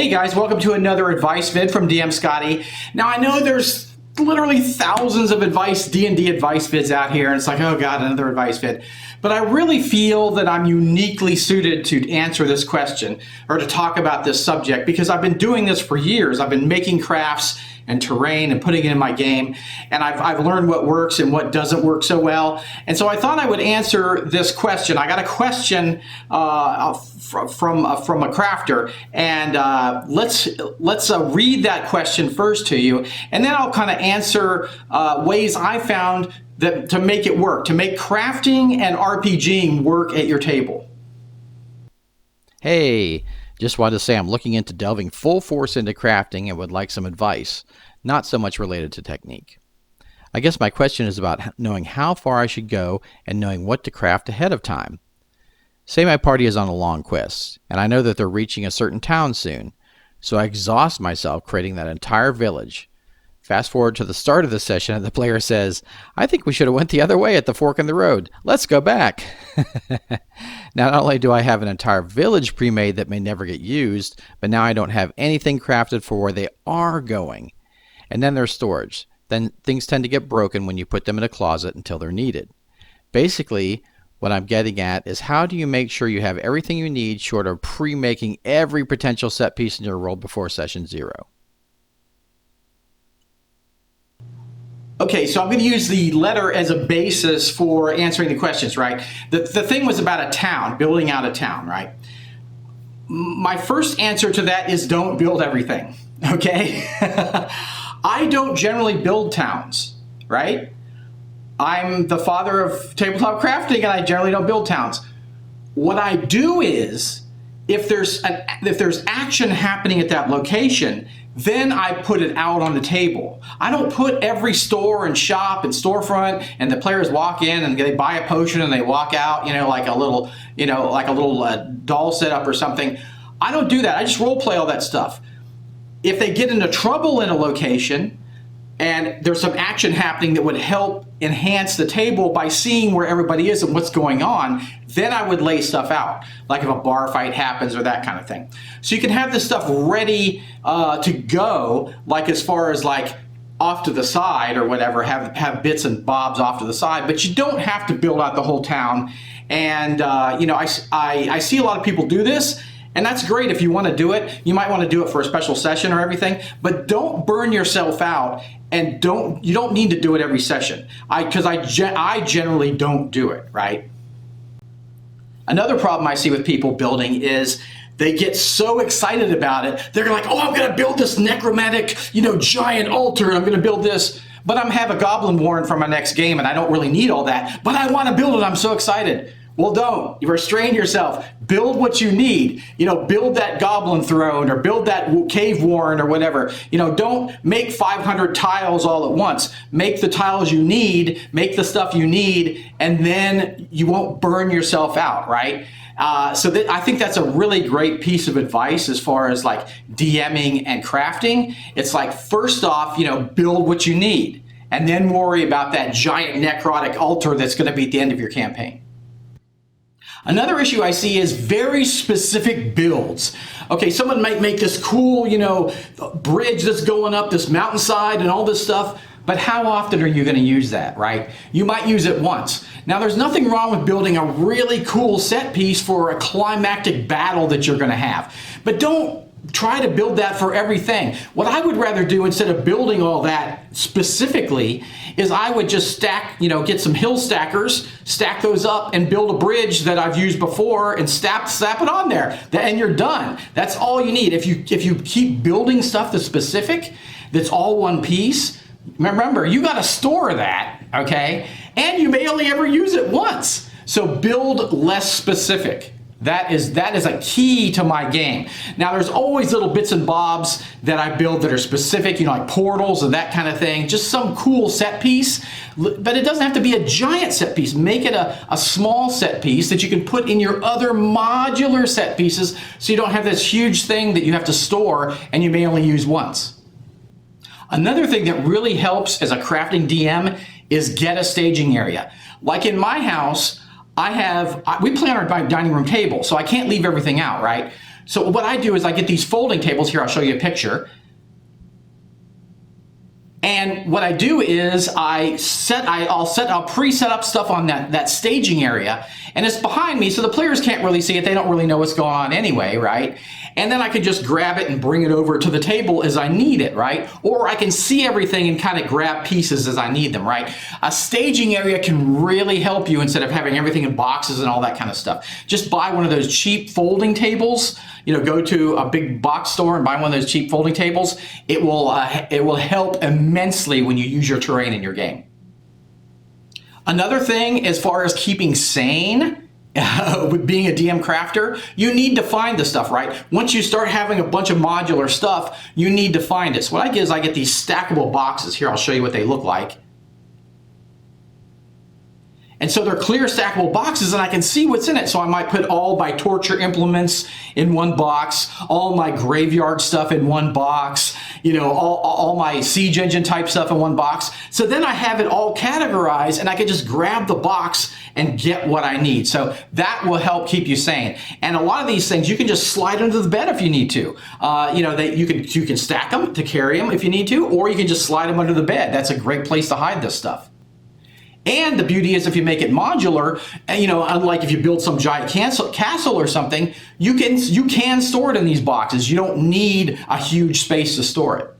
Hey guys, welcome to another advice vid from DM Scotty. Now I know there's literally thousands of D&D advice vids out here, and it's like, oh god, another advice vid. But I really feel that I'm uniquely suited to answer this question or to talk about this subject because I've been doing this for years. I've been making crafts and terrain and putting it in my game, and I've learned what works and what doesn't work so well. And so I thought I would answer this question. I got a question from a crafter, and let's read that question first to you, and then I'll kind of answer ways I found that to make it work, to make crafting and RPGing work at your table. Hey, just wanted to say I'm looking into delving full force into crafting and would like some advice, not so much related to technique. I guess my question is about knowing how far I should go and knowing what to craft ahead of time. Say my party is on a long quest, and I know that they're reaching a certain town soon, so I exhaust myself creating that entire village. Fast forward to the start of the session and the player says, I think we should have went the other way at the fork in the road. Let's go back. Not only do I have an entire village pre-made that may never get used, but now I don't have anything crafted for where they are going. And then there's storage. Then things tend to get broken when you put them in a closet until they're needed. Basically, what I'm getting at is how do you make sure you have everything you need short of pre-making every potential set piece in your world before session 0? Okay, so I'm going to use the letter as a basis for answering the questions, right? The thing was about a town, building out a town, right? My first answer to that is don't build everything, okay? I don't generally build towns, right? I'm the father of tabletop crafting, and I generally don't build towns. What I do is, if there's action happening at that location, then I put it out on the table. I don't put every store and shop and storefront and the players walk in and they buy a potion and they walk out, like a little doll setup or something. I don't do that. I just role play all that stuff. If they get into trouble in a location and there's some action happening that would help enhance the table by seeing where everybody is and what's going on, then I would lay stuff out, like if a bar fight happens or that kind of thing. So you can have this stuff ready to go, like as far as like off to the side or whatever, have bits and bobs off to the side, but you don't have to build out the whole town. And I see a lot of people do this, and that's great if you want to do it. You might want to do it for a special session or everything, but don't burn yourself out, and you don't need to do it every session. Because I generally don't do it, right? Another problem I see with people building is they get so excited about it. They're like, oh, I'm going to build this necromantic, giant altar, and I'm going to build this, but I'm have a goblin warren for my next game, and I don't really need all that, but I want to build it. I'm so excited. Well, don't. You restrain yourself. Build what you need. Build that goblin throne or build that cave warren or whatever. Don't make 500 tiles all at once. Make the tiles you need, make the stuff you need, and then you won't burn yourself out, right? I think that's a really great piece of advice as far as like DMing and crafting. It's like, first off, build what you need, and then worry about that giant necrotic altar that's going to be at the end of your campaign. Another issue I see is very specific builds. Okay, someone might make this cool, bridge that's going up this mountainside and all this stuff, but how often are you going to use that, right? You might use it once. Now, there's nothing wrong with building a really cool set piece for a climactic battle that you're going to have, but don't try to build that for everything. What I would rather do instead of building all that specifically is I would just stack, get some hill stackers, stack those up and build a bridge that I've used before and slap it on there, and you're done. That's all you need. If you keep building stuff that's specific, that's all one piece, remember, you got to store that, okay? And you may only ever use it once. So build less specific. That is a key to my game. Now, there's always little bits and bobs that I build that are specific, like portals and that kind of thing. Just some cool set piece, but it doesn't have to be a giant set piece. Make it a small set piece that you can put in your other modular set pieces so you don't have this huge thing that you have to store and you may only use once. Another thing that really helps as a crafting DM is get a staging area. Like in my house, we plan our dining room table, so I can't leave everything out, right? So what I do is I get these folding tables. Here, I'll show you a picture. And what I do is I'll pre-set up stuff on that staging area, and it's behind me, so the players can't really see it. They don't really know what's going on anyway, right? And then I can just grab it and bring it over to the table as I need it, right? Or I can see everything and kind of grab pieces as I need them, right? A staging area can really help you instead of having everything in boxes and all that kind of stuff. Just buy one of those cheap folding tables. You know, go to a big box store and buy one of those cheap folding tables. It will help immensely when you use your terrain in your game. Another thing, as far as keeping sane, with being a DM crafter, you need to find the stuff, right? Once you start having a bunch of modular stuff, you need to find it. So what I get is I get these stackable boxes. Here, I'll show you what they look like. And so they're clear stackable boxes, and I can see what's in it. So I might put all my torture implements in one box, all my graveyard stuff in one box, you know, all my siege engine type stuff in one box. So then I have it all categorized, and I can just grab the box and get what I need. So that will help keep you sane. And a lot of these things you can just slide under the bed if you need to. You know, you can stack them to carry them if you need to, or you can just slide them under the bed. That's a great place to hide this stuff. And the beauty is if you make it modular, you know, unlike if you build some giant castle or something, you can store it in these boxes. You don't need a huge space to store it.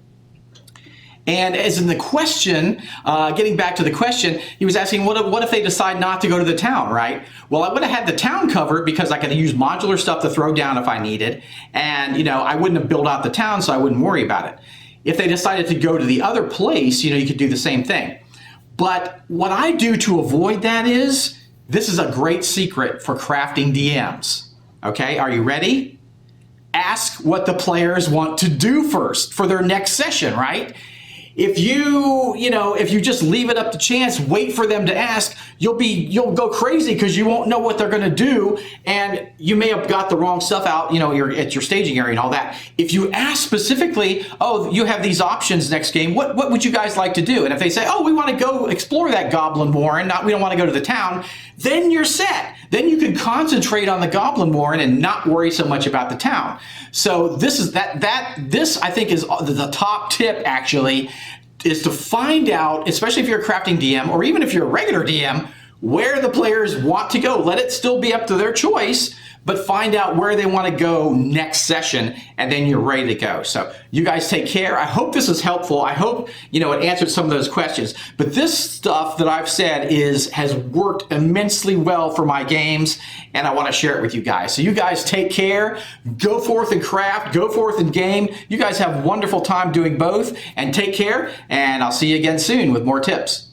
And as in the question, getting back to the question, he was asking, what if they decide not to go to the town, right? Well, I would have had the town covered because I could use modular stuff to throw down if I needed. And, you know, I wouldn't have built out the town, so I wouldn't worry about it. If they decided to go to the other place, you know, you could do the same thing. But what I do to avoid that is, this is a great secret for crafting DMs. Okay, are you ready? Ask what the players want to do first for their next session, right? If you just leave it up to chance, wait for them to ask, you'll go crazy because you won't know what they're going to do, and you may have got the wrong stuff out, you know, at your staging area and all that. If you ask specifically, oh, you have these options next game, what would you guys like to do? And if they say, oh, we want to go explore that Goblin Warren, we don't want to go to the town, then you're set. Then you can concentrate on the Goblin Warren and not worry so much about the town. So this I think is the top tip, actually, is to find out, especially if you're a crafting DM or even if you're a regular DM, where the players want to go. Let it still be up to their choice, but find out where they want to go next session, and then you're ready to go. So you guys take care. I hope this is helpful. I hope, you know, it answered some of those questions. But this stuff that I've said has worked immensely well for my games, and I want to share it with you guys. So you guys take care. Go forth and craft. Go forth and game. You guys have a wonderful time doing both, and take care, and I'll see you again soon with more tips.